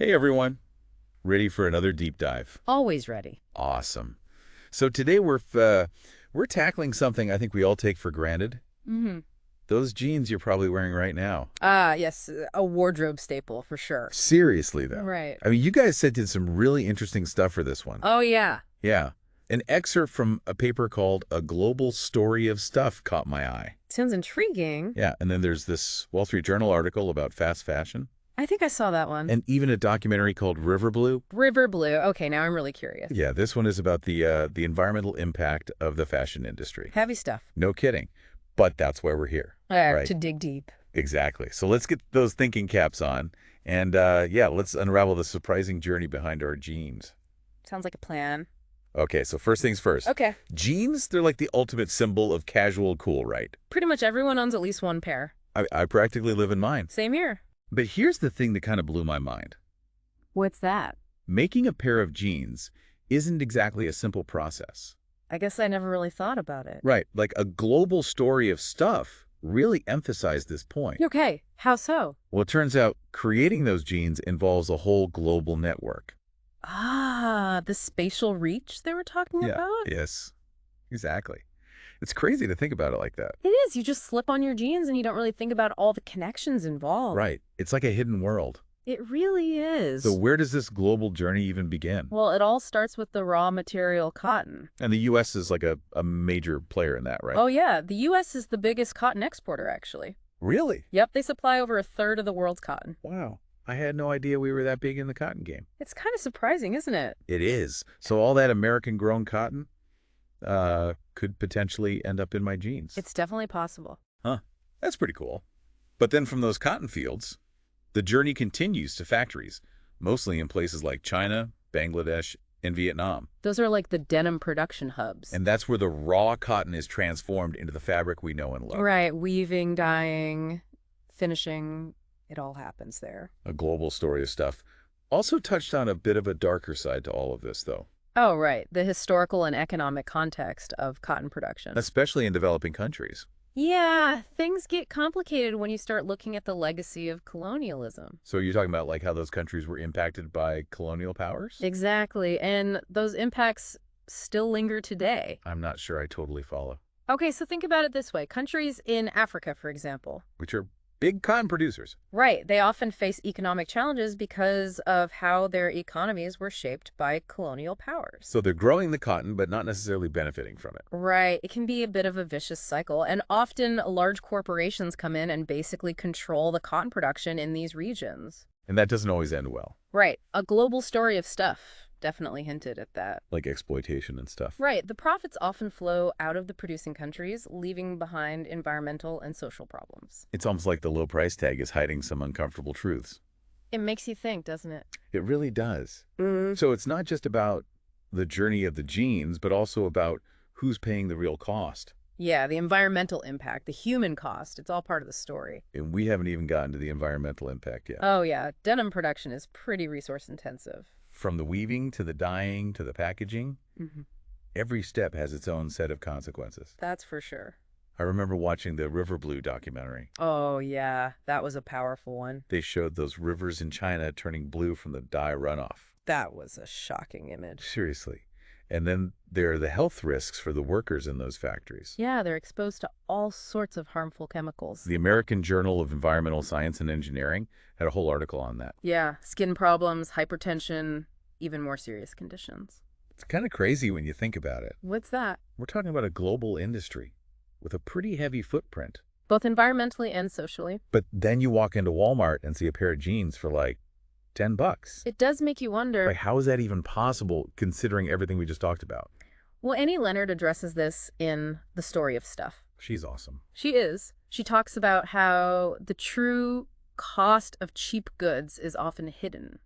Hey everyone, ready for another deep dive? Always ready. Awesome. So today we're tackling something I think we all take for granted. Mm-hmm. Those jeans you're probably wearing right now. Yes, a wardrobe staple for sure. Seriously though. Right. I mean, you guys sent in some really interesting stuff for this one. Oh, yeah. Yeah. An excerpt from a paper called A Global Story of Stuff caught my eye. Sounds intriguing. Yeah, and then there's this Wall Street Journal article about fast fashion, I think I saw that one. and even a documentary called River Blue. River Blue. Okay, now I'm really curious. Yeah, this one is about the environmental impact of the fashion industry. Heavy stuff. No kidding. But that's why we're here, right? To dig deep. Exactly. So let's get those thinking caps on. And yeah, let's unravel the surprising journey behind our jeans. Sounds like a plan. Okay, so first things first. Okay. Jeans, they're like the ultimate symbol of casual cool, right? Pretty much everyone owns at least one pair. I practically live in mine. Same here. But here's the thing that kind of blew my mind. What's that? Making a pair of jeans isn't exactly a simple process. I guess I never really thought about it. Right, like a global story of stuff really emphasized this point. Okay, how so? Well, it turns out creating those genes involves a whole global network. Ah, the spatial reach they were talking about? Yes, exactly. It's crazy to think about it like that. It is. You just slip on your jeans and you don't really think about all the connections involved. Right. It's like a hidden world. It really is. So where does this global journey even begin? Well, it all starts with the raw material cotton. And the U.S. is like a major player in that, right? Oh, yeah. The U.S. is the biggest cotton exporter, actually. Really? Yep, they supply over a third of the world's cotton. Wow. I had no idea we were that big in the cotton game. It's kind of surprising, isn't it? It is. So all that American-grown cotton could potentially end up in my jeans. It's definitely possible. Huh. That's pretty cool. But then from those cotton fields, the journey continues to factories, mostly in places like China, Bangladesh, and Vietnam. Those are like the denim production hubs. And that's where the raw cotton is transformed into the fabric we know and love. Right. Weaving, dyeing, finishing. It all happens there. A global story of stuff. Also touched on a bit of a darker side to all of this, though. Oh, right. The historical and economic context of cotton production. Especially in developing countries. Yeah, things get complicated when you start looking at the legacy of colonialism. So you're talking about like how those countries were impacted by colonial powers? Exactly, and those impacts still linger today. I'm not sure I totally follow. Okay, so think about it this way. Countries in Africa, for example. Which are big cotton producers. Right, they often face economic challenges because of how their economies were shaped by colonial powers. So they're growing the cotton, but not necessarily benefiting from it. Right, it can be a bit of a vicious cycle, and often large corporations come in and basically control the cotton production in these regions. And that doesn't always end well. Right, a global story of stuff definitely hinted at that. Like exploitation and stuff. Right, the profits often flow out of the producing countries, leaving behind environmental and social problems. It's almost like the low price tag is hiding some uncomfortable truths. It makes you think, doesn't it? It really does. So it's not just about the journey of the jeans, but also about who's paying the real cost. Yeah, the environmental impact, the human cost, it's all part of the story. And we haven't even gotten to the environmental impact yet. Oh yeah, denim production is pretty resource intensive. From the weaving to the dyeing to the packaging, every step has its own set of consequences. That's for sure. I remember watching the River Blue documentary. Oh yeah, that was a powerful one. They showed those rivers in China turning blue from the dye runoff. That was a shocking image. Seriously. And then there are the health risks for the workers in those factories. Yeah, they're exposed to all sorts of harmful chemicals. The American Journal of Environmental Science and Engineering had a whole article on that. Yeah, skin problems, hypertension, even more serious conditions. It's kind of crazy when you think about it. What's that? We're talking about a global industry with a pretty heavy footprint. Both environmentally and socially. But then you walk into Walmart and see a pair of jeans for like $10. It does make you wonder. Like, how is that even possible considering everything we just talked about? Well, Annie Leonard addresses this in The Story of Stuff. She's awesome. She is. She talks about how the true cost of cheap goods is often hidden.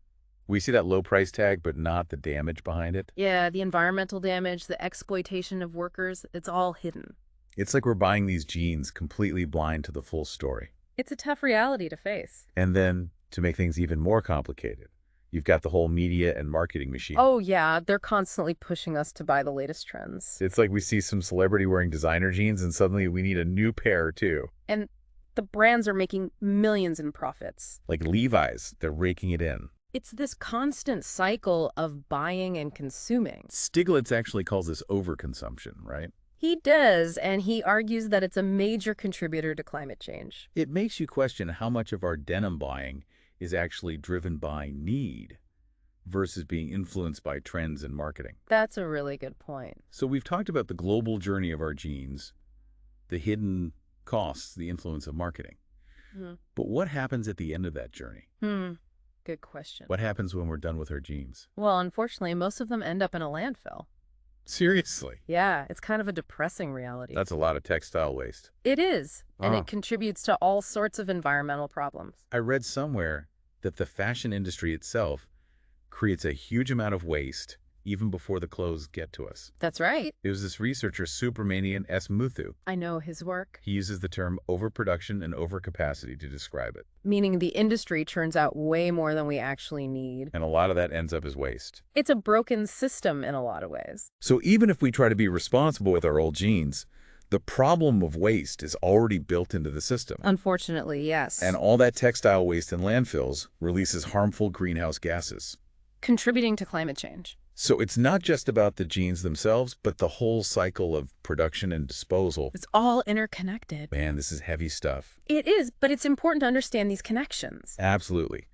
We see that low price tag, but not the damage behind it. Yeah, the environmental damage, the exploitation of workers, it's all hidden. It's like we're buying these jeans completely blind to the full story. It's a tough reality to face. And then, to make things even more complicated, you've got the whole media and marketing machine. Oh yeah, they're constantly pushing us to buy the latest trends. It's like we see some celebrity wearing designer jeans and suddenly we need a new pair too. And the brands are making millions in profits. Like Levi's, they're raking it in. It's this constant cycle of buying and consuming. Stiglitz actually calls this overconsumption, right? He does, and he argues that it's a major contributor to climate change. It makes you question how much of our denim buying is actually driven by need versus being influenced by trends and marketing. That's a really good point. So we've talked about the global journey of our jeans, the hidden costs, the influence of marketing. Hmm. But what happens at the end of that journey? Good question. What happens when we're done with our jeans? Well, unfortunately, most of them end up in a landfill. Seriously? Yeah, it's kind of a depressing reality. That's a lot of textile waste. It is, and Ah. it contributes to all sorts of environmental problems. I read somewhere that the fashion industry itself creates a huge amount of waste even before the clothes get to us. That's right. It was this researcher, Subramanian S. Muthu. I know his work. He uses the term overproduction and overcapacity to describe it. Meaning the industry turns out way more than we actually need. And a lot of that ends up as waste. It's a broken system in a lot of ways. So even if we try to be responsible with our old jeans, the problem of waste is already built into the system. Unfortunately, yes. And all that textile waste in landfills releases harmful greenhouse gases. Contributing to climate change. So it's not just about the jeans themselves, but the whole cycle of production and disposal. It's all interconnected. Man, this is heavy stuff. It is, but it's important to understand these connections. Absolutely.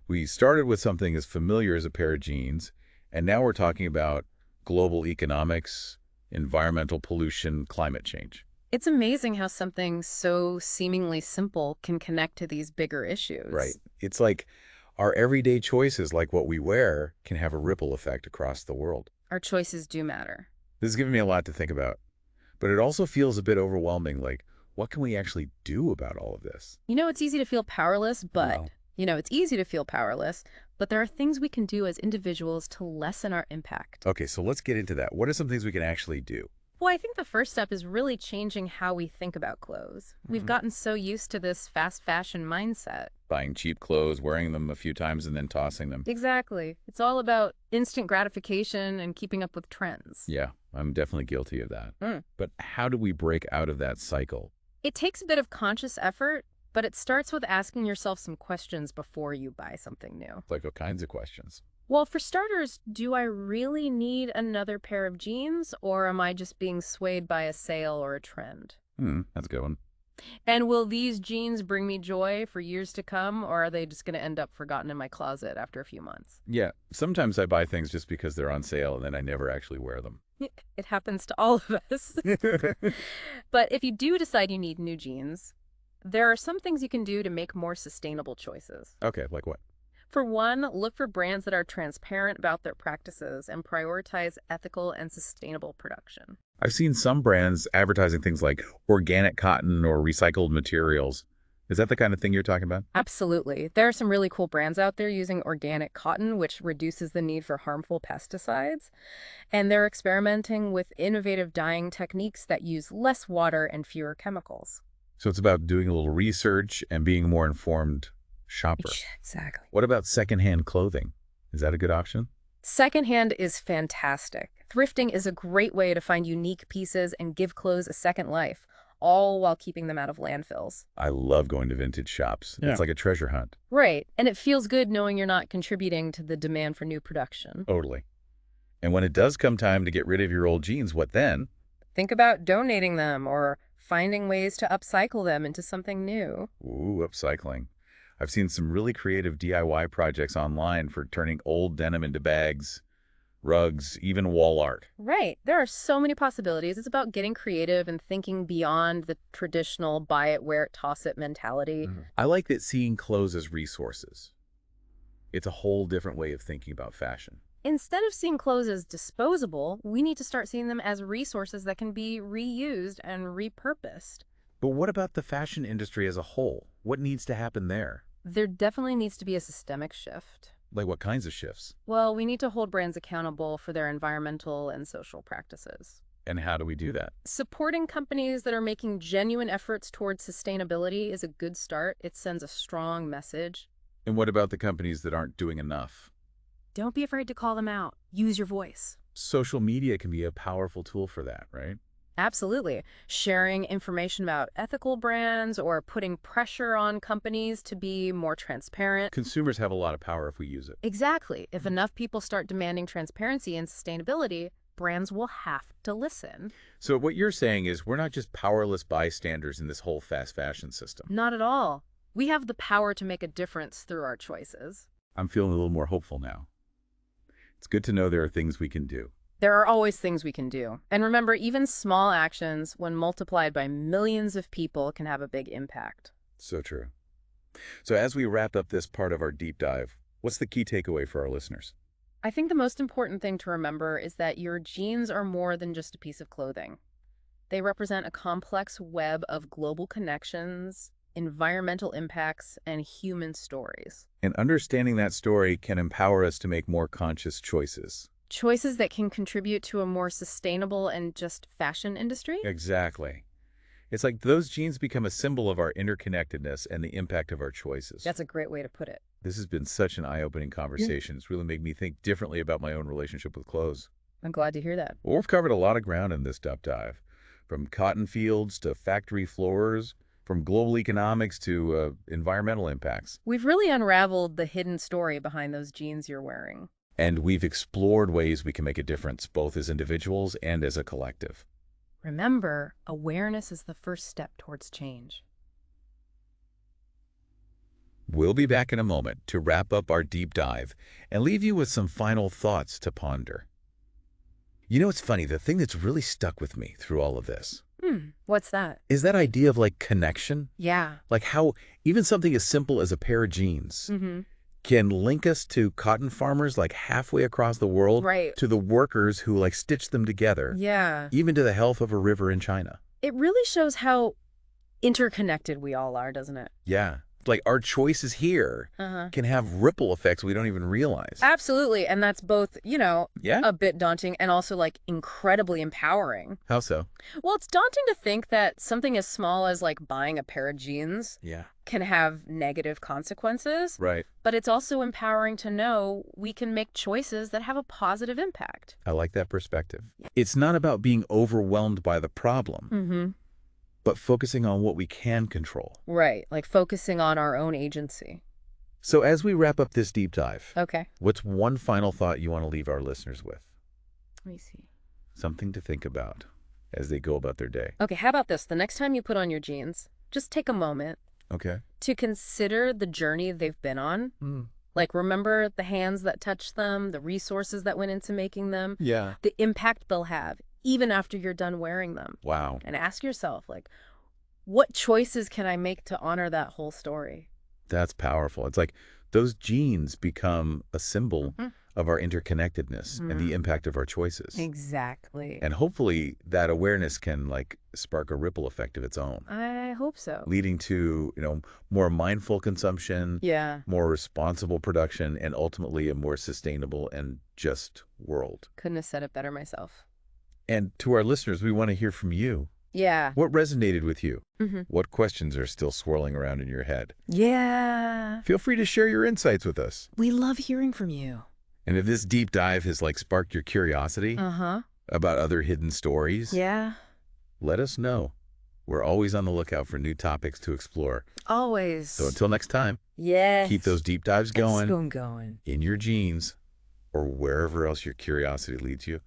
We started with something as familiar as a pair of jeans, and now we're talking about global economics, environmental pollution, climate change. It's amazing how something so seemingly simple can connect to these bigger issues. Right. It's like our everyday choices, like what we wear, can have a ripple effect across the world. Our choices do matter. This is giving me a lot to think about, but it also feels a bit overwhelming. Like, what can we actually do about all of this? It's easy to feel powerless, but, Wow. it's easy to feel powerless, but there are things we can do as individuals to lessen our impact. Okay, so let's get into that. What are some things we can actually do? Well, I think the first step is really changing how we think about clothes. We've gotten so used to this fast fashion mindset. Buying cheap clothes, wearing them a few times, and then tossing them. Exactly. It's all about instant gratification and keeping up with trends. Yeah, I'm definitely guilty of that. Mm. But how do we break out of that cycle? It takes a bit of conscious effort, but it starts with asking yourself some questions before you buy something new. Like what kinds of questions? Well, for starters, do I really need another pair of jeans, or am I just being swayed by a sale or a trend? That's a good one. And will these jeans bring me joy for years to come, or are they just going to end up forgotten in my closet after a few months? Yeah, sometimes I buy things just because they're on sale and then I never actually wear them. It happens to all of us. But if you do decide you need new jeans, there are some things you can do to make more sustainable choices. Okay, like what? For one, look for brands that are transparent about their practices and prioritize ethical and sustainable production. I've seen some brands advertising things like organic cotton or recycled materials. Is that the kind of thing you're talking about? Absolutely. There are some really cool brands out there using organic cotton, which reduces the need for harmful pesticides. And they're experimenting with innovative dyeing techniques that use less water and fewer chemicals. So it's about doing a little research and being a more informed shopper. Exactly. What about secondhand clothing? Is that a good option? Secondhand is fantastic. Thrifting is a great way to find unique pieces and give clothes a second life, all while keeping them out of landfills. I love going to vintage shops. Yeah. It's like a treasure hunt. Right. And it feels good knowing you're not contributing to the demand for new production. Totally. And when it does come time to get rid of your old jeans, what then? Think about donating them or finding ways to upcycle them into something new. Ooh, upcycling. I've seen some really creative DIY projects online for turning old denim into bags, rugs, even wall art. Right. There are so many possibilities. It's about getting creative and thinking beyond the traditional buy it, wear it, toss it mentality. I like that seeing clothes as resources. It's a whole different way of thinking about fashion. Instead of seeing clothes as disposable, we need to start seeing them as resources that can be reused and repurposed. But what about the fashion industry as a whole? What needs to happen there? There definitely needs to be a systemic shift. Like what kinds of shifts? Well, we need to hold brands accountable for their environmental and social practices. And how do we do that? Supporting companies that are making genuine efforts towards sustainability is a good start. It sends a strong message. And what about the companies that aren't doing enough? Don't be afraid to call them out. Use your voice. Social media can be a powerful tool for that, right? Absolutely. Sharing information about ethical brands or putting pressure on companies to be more transparent. Consumers have a lot of power if we use it. Exactly. If enough people start demanding transparency and sustainability, brands will have to listen. So what you're saying is we're not just powerless bystanders in this whole fast fashion system. Not at all. We have the power to make a difference through our choices. I'm feeling a little more hopeful now. It's good to know there are things we can do. There are always things we can do. And remember, even small actions, when multiplied by millions of people, can have a big impact. So true. So as we wrap up this part of our deep dive, what's the key takeaway for our listeners? I think the most important thing to remember is that your jeans are more than just a piece of clothing. They represent a complex web of global connections, environmental impacts, and human stories. And understanding that story can empower us to make more conscious choices. Choices that can contribute to a more sustainable and just fashion industry? Exactly. It's like those genes become a symbol of our interconnectedness and the impact of our choices. That's a great way to put it. This has been such an eye-opening conversation. It's really made me think differently about my own relationship with clothes. I'm glad to hear that. Well, we've covered a lot of ground in this deep dive, from cotton fields to factory floors, from global economics to environmental impacts. We've really unraveled the hidden story behind those jeans you're wearing. And we've explored ways we can make a difference, both as individuals and as a collective. Remember, awareness is the first step towards change. We'll be back in a moment to wrap up our deep dive and leave you with some final thoughts to ponder. You know, it's funny, the thing that's really stuck with me through all of this What's that? is that idea of like connection. Yeah. Like how even something as simple as a pair of jeans can link us to cotton farmers like halfway across the world, Right. to the workers who like stitch them together, Yeah. even to the health of a river in China. It really shows how interconnected we all are, doesn't it? Yeah. Like our choices here can have ripple effects we don't even realize. Absolutely. And that's both, Yeah? a bit daunting and also like incredibly empowering. How so? Well, it's daunting to think that something as small as like buying a pair of jeans Yeah. can have negative consequences. Right. But it's also empowering to know we can make choices that have a positive impact. I like that perspective. It's not about being overwhelmed by the problem, but focusing on what we can control. Right. Like focusing on our own agency. So as we wrap up this deep dive, Okay. what's one final thought you want to leave our listeners with? Let me see. Something to think about as they go about their day. Okay. How about this? The next time you put on your jeans, just take a moment Okay. to consider the journey they've been on. Like, remember the hands that touched them, the resources that went into making them, Yeah. the impact they'll have, even after you're done wearing them. Wow. And ask yourself, like, what choices can I make to honor that whole story? That's powerful. It's like those genes become a symbol of our interconnectedness and the impact of our choices. Exactly. And hopefully that awareness can like spark a ripple effect of its own, I hope so. leading to, more mindful consumption, Yeah. more responsible production, and ultimately a more sustainable and just world. Couldn't have said it better myself. And to our listeners, we want to hear from you. Yeah. What resonated with you? What questions are still swirling around in your head? Yeah. Feel free to share your insights with us. We love hearing from you. And if this deep dive has like sparked your curiosity about other hidden stories, Yeah. let us know. We're always on the lookout for new topics to explore. Always. So until next time, Yes. keep those deep dives Let's going going. in your jeans or wherever else your curiosity leads you.